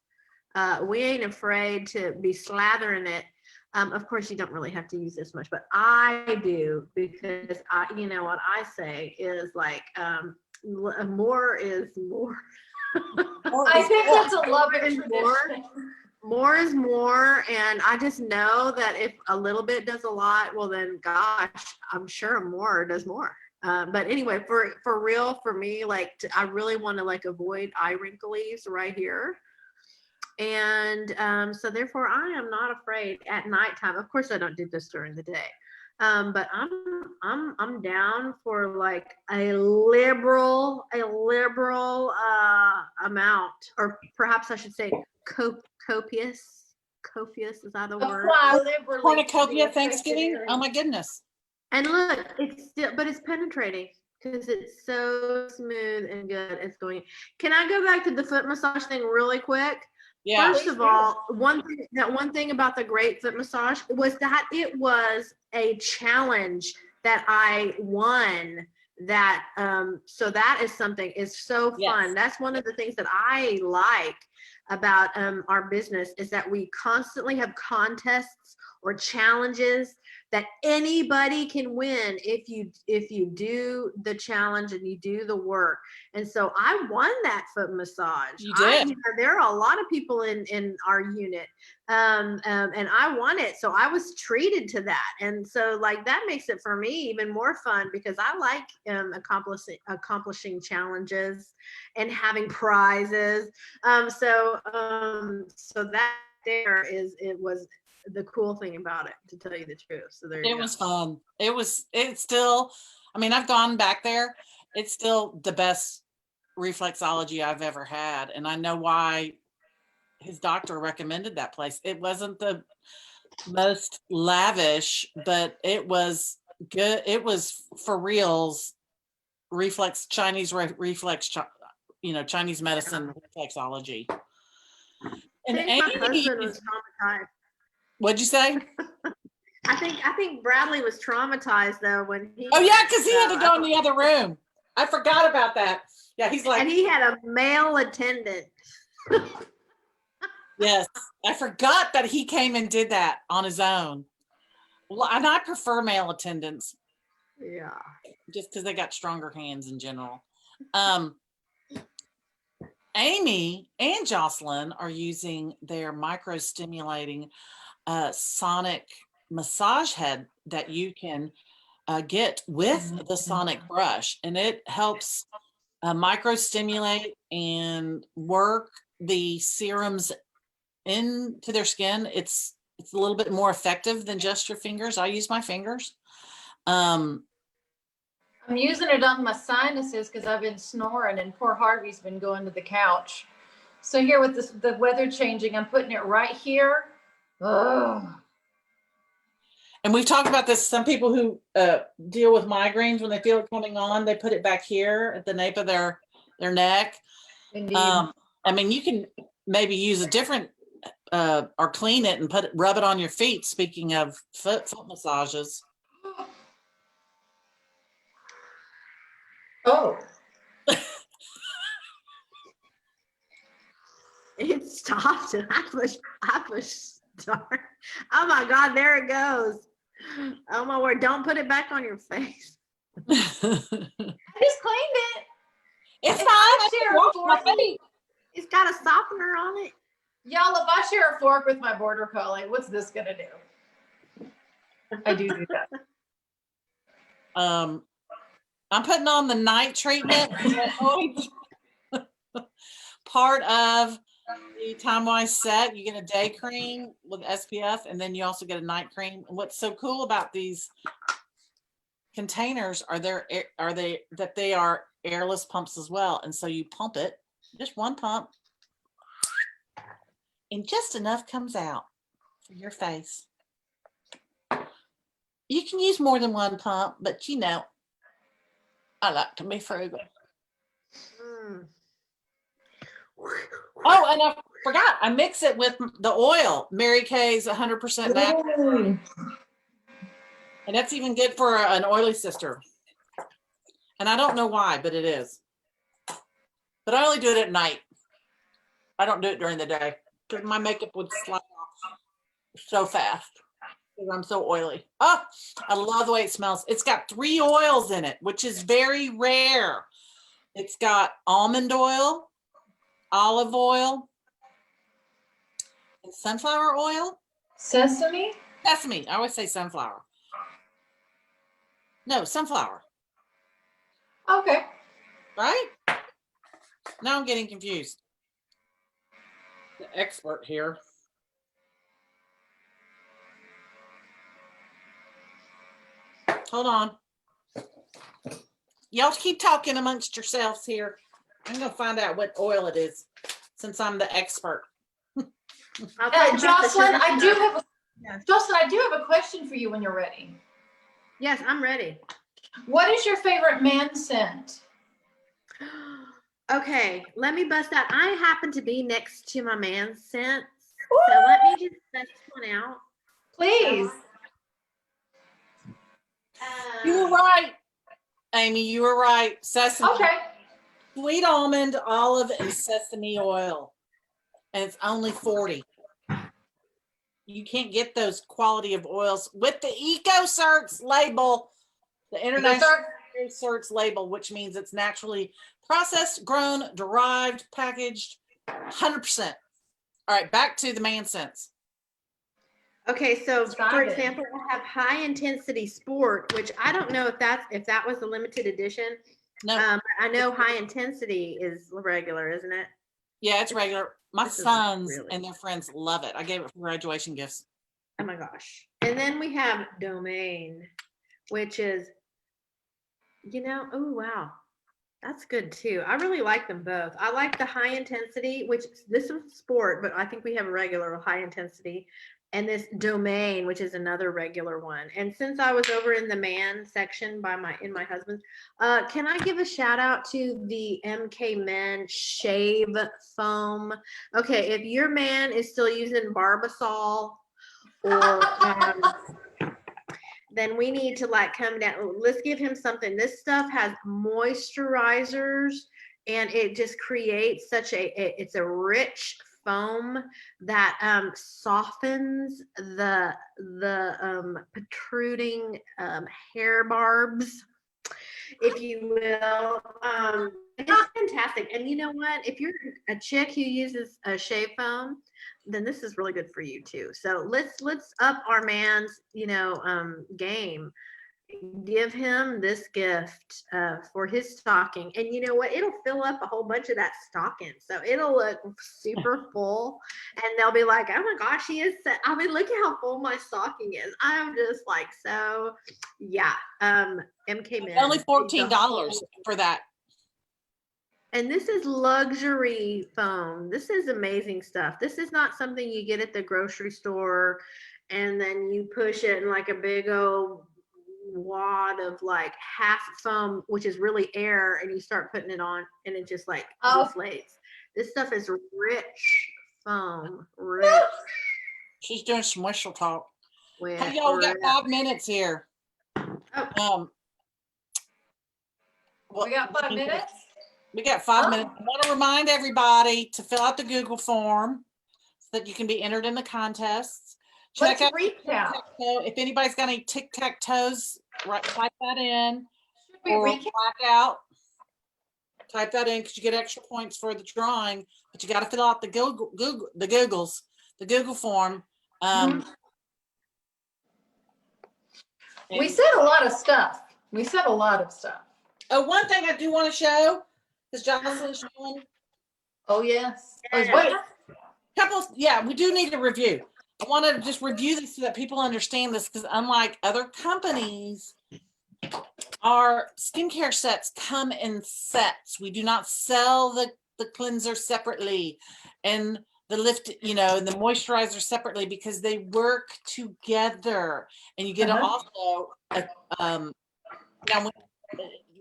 We ain't afraid to be slathering it. Of course, you don't really have to use this much, but I do, because what I say is more is more. I think that's a love of tradition. More is more, and I just know that if a little bit does a lot, well then, gosh, I'm sure more does more. But anyway, for real, for me, I really want to avoid eye wrinkles right here. And so therefore I am not afraid at nighttime. Of course I don't do this during the day. But I'm down for a liberal amount, or perhaps I should say copious. Is that a word? Cornucopia Thanksgiving. Oh my goodness. And look, it's penetrating, because it's so smooth and good. It's going. Can I go back to the foot massage thing really quick? Yeah. First of all, one thing about the great foot massage was that it was a challenge that I won. That so that is something is so fun. Yes. That's one of the things that I like. about our business is that we constantly have contests or challenges that anybody can win if you do the challenge and you do the work. And so I won that foot massage. You did. There are a lot of people in our unit, and I won it, so I was treated to that, and so like that makes it for me even more fun because I like accomplishing challenges and having prizes. So that there was the cool thing about it, to tell you the truth. So there you go. It was fun. It's still, I mean, I've gone back there. It's still the best reflexology I've ever had. And I know why his doctor recommended that place. It wasn't the most lavish, but it was good. It was for reals, Chinese Chinese medicine reflexology. And I think my Amy, husband was traumatized. what'd you say? I think Bradley was traumatized though when he. Oh yeah, because he had to go in the other room. I forgot about that. Yeah, he's like, and he had a male attendant. yes, I forgot that he came and did that on his own. Well, and I prefer male attendants. Yeah. Just because they got stronger hands in general. Amy and Jocelyn are using their micro-stimulating sonic massage head that you can get with the sonic brush, and it helps micro-stimulate and work the serums into their skin. It's a little bit more effective than just your fingers. I use my fingers. I'm using it on my sinuses because I've been snoring and poor Harvey's been going to the couch. So here with the weather changing, I'm putting it right here. Ugh. And we've talked about this. Some people who deal with migraines, when they feel it coming on, they put it back here at the nape of their neck. Indeed. I mean, you can maybe use a different or clean it and rub it on your feet. Speaking of foot massages. Oh. It stopped and I pushed start. Oh my God, there it goes. Oh my word, don't put it back on your face. I just cleaned it. It's fine. I share can a wash my fork. feet. It's got a softener on it. Y'all, if I share a fork with my border collie, what's this gonna do? I do that. I'm putting on the night treatment. Part of the time-wise set, you get a day cream with SPF, and then you also get a night cream. And what's so cool about these containers are they are airless pumps as well, and so you pump it, just one pump, and just enough comes out for your face. You can use more than one pump, but you know, I like to be frugal. Oh, and I forgot, I mix it with the oil. Mary Kay's 100% natural. And that's even good for an oily sister. And I don't know why, but it is. But I only do it at night. I don't do it during the day because my makeup would slide off so fast because I'm so oily. Oh, I love the way it smells. It's got 3 oils in it, which is very rare. It's got almond oil, olive oil, and sunflower oil. Sesame? Sesame. I always say sunflower. No, sunflower. Okay. Right? Now I'm getting confused. The expert here. Hold on. Y'all keep talking amongst yourselves here. I'm going to find out what oil it is since I'm the expert. Jocelyn, I do have a question for you when you're ready. Yes, I'm ready. What is your favorite man scent? Okay, let me bust out. I happen to be next to my man scent, so let me just bust one out. Please. You were right, Amy. You were right. Sesame. Okay. Sweet almond, olive, and sesame oil. and it's only 40. You can't get those quality of oils with the EcoCerts label, the international EcoCerts label, which means it's naturally processed, grown, derived, packaged, 100%. All right, back to the man sense. Okay, so Describe for it. example, I have high intensity sport, which I don't know if that was a limited edition. No, I know high intensity is regular, isn't it? yeah, it's regular. My This is sons really- and their friends love it. I gave it for graduation gifts. Oh my gosh. And then we have domain, which is, oh wow. That's good too. I really like them both. I like the high intensity, which this is sport, but I think we have a regular high intensity, and this domain, which is another regular one. And since I was over in the man section in my husband's, can I give a shout out to the MK Men shave foam? Okay, if your man is still using Barbasol or then we need to like come down. Let's give him something. This stuff has moisturizers and it just creates such it's a rich foam that softens the protruding hair barbs, if you will. It's fantastic. And you know what? If you're a chick who uses a shave foam, then this is really good for you too. So let's up our man's, game. Give him this gift for his stocking. And you know what? It'll fill up a whole bunch of that stocking. So it'll look super full. And they'll be like, oh my gosh, he is. I mean, look at how full my stocking is. I'm just like, so yeah. MK Men. Only $14 for that. And this is luxury foam. This is amazing stuff. This is not something you get at the grocery store and then you push it in like a big old wad of like half foam, which is really air, and you start putting it on and it just like deflates. This stuff is rich foam. Rich. She's doing some whistle talk. Hey, y'all, we got 5 minutes here. Oh. We got 5 minutes? We got 5 minutes. I want to remind everybody to fill out the Google form so that you can be entered in the contests. Let's recap. If anybody's got any tic-tac-toes, type that in. Should we or recap? blackout. Type that in because you get extra points for the drawing, but you got to fill out the Google form. We said a lot of stuff. Oh, one thing I do want to show is Jocelyn's showing. Oh yes. Yeah, we do need a review. I want to just review this so that people understand this, because unlike other companies, our skincare sets come in sets. We do not sell the cleanser separately and the lift, and the moisturizer separately, because they work together. And you get also now,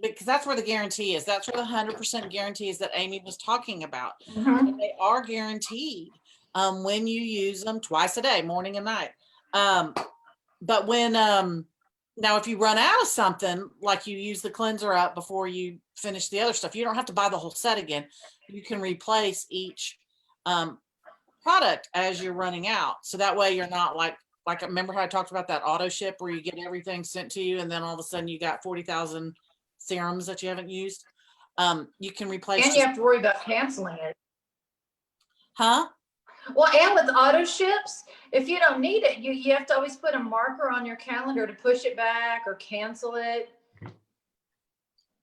because that's where the guarantee is. That's where the 100% guarantee is that Amy was talking about. And they are guaranteed when you use them twice a day, morning and night. But when now, if you run out of something, like you use the cleanser up before you finish the other stuff, you don't have to buy the whole set again. You can replace each product as you're running out. So that way you're not like remember how I talked about that auto ship where you get everything sent to you and then all of a sudden you got 40,000 serums that you haven't used. You can replace. And you have to worry about canceling it. Huh? Well, and with auto ships, if you don't need it, you have to always put a marker on your calendar to push it back or cancel it.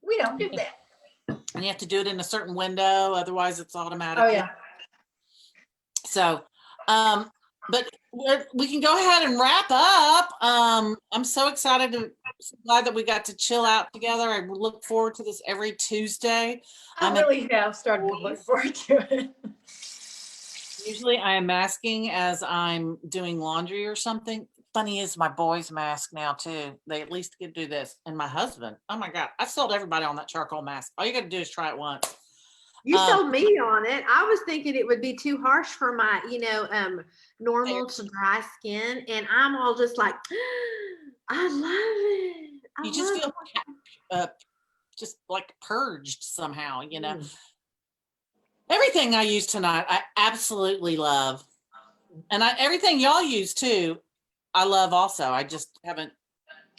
We don't do that. And you have to do it in a certain window, otherwise it's automatic. Oh yeah. So, but we can go ahead and wrap up. I'm so excited glad that we got to chill out together. I look forward to this every Tuesday. I really have started to look forward to it. Usually I am masking as I'm doing laundry or something. Funny is my boys mask now too. They at least can do this. And my husband, oh my God, I sold everybody on that charcoal mask. All you got to do is try it once. You sold me on it. I was thinking it would be too harsh for my, normal to dry skin. And I'm all just like, I love it. You just feel just like purged somehow, Everything I use tonight, I absolutely love. And everything y'all use too, I love also. I just haven't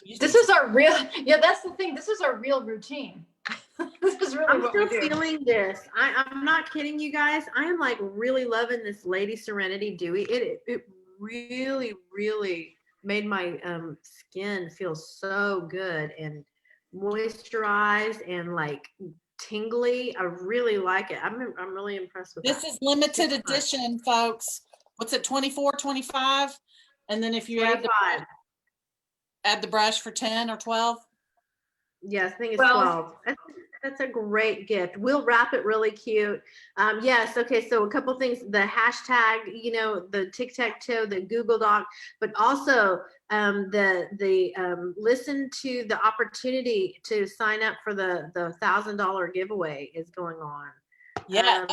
used This it. is our real, yeah, that's the thing. This is our real routine. This is really I'm what we still do. feeling this. I'm not kidding you guys. I am like really loving this Lady Serenity Dewy. It really, really made my skin feel so good and moisturized and like tingly. I really like it. I'm really impressed with This that. is limited Super fun. edition, folks. What's it, 24, 25? And then if you add 25. the brush for 10 or 12? Yes, I think it's Well- 12. That's a great gift. We'll wrap it really cute. Yes, okay, so a couple things, the hashtag, you know, the tic-tac-toe, the Google Doc, but also listen to the opportunity to sign up for the $1,000 giveaway is going on. Yeah.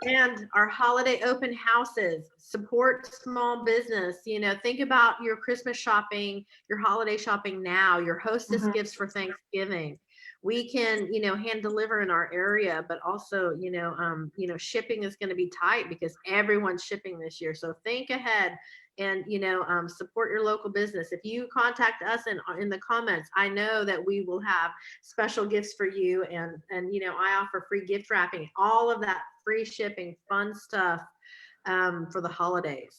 And our holiday open houses, support small business. You know, think about your Christmas shopping, your holiday shopping now, your hostess gifts for Thanksgiving. We can, you know, hand deliver in our area, but also, you know, shipping is going to be tight because everyone's shipping this year. So think ahead and, you know, support your local business. If you contact us in the comments, I know that we will have special gifts for you. And, you know, I offer free gift wrapping, all of that free shipping, fun stuff for the holidays.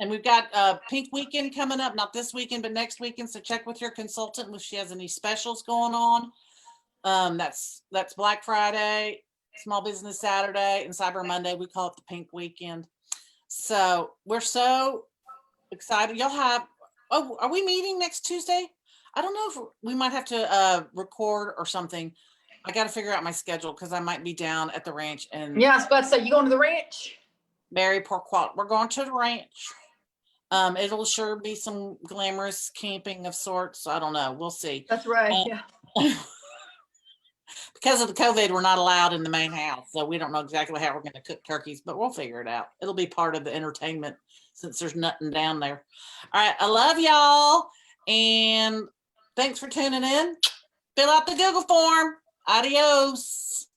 And we've got Pink Weekend coming up, not this weekend, but next weekend. So check with your consultant if she has any specials going on. That's Black Friday, Small Business Saturday, and Cyber Monday. We call it the Pink Weekend. So we're so excited. Y'all have, oh, are we meeting next Tuesday? I don't know if we might have to record or something. I got to figure out my schedule because I might be down at the ranch and Yeah, I was about to say, you going to the ranch? Mary Porquat. We're going to the ranch. It'll sure be some glamorous camping of sorts. I don't know. We'll see. That's right. Yeah. Because of the COVID, we're not allowed in the main house. So we don't know exactly how we're going to cook turkeys, but we'll figure it out. It'll be part of the entertainment since there's nothing down there. All right. I love y'all. And thanks for tuning in. Fill out the Google form. Adios.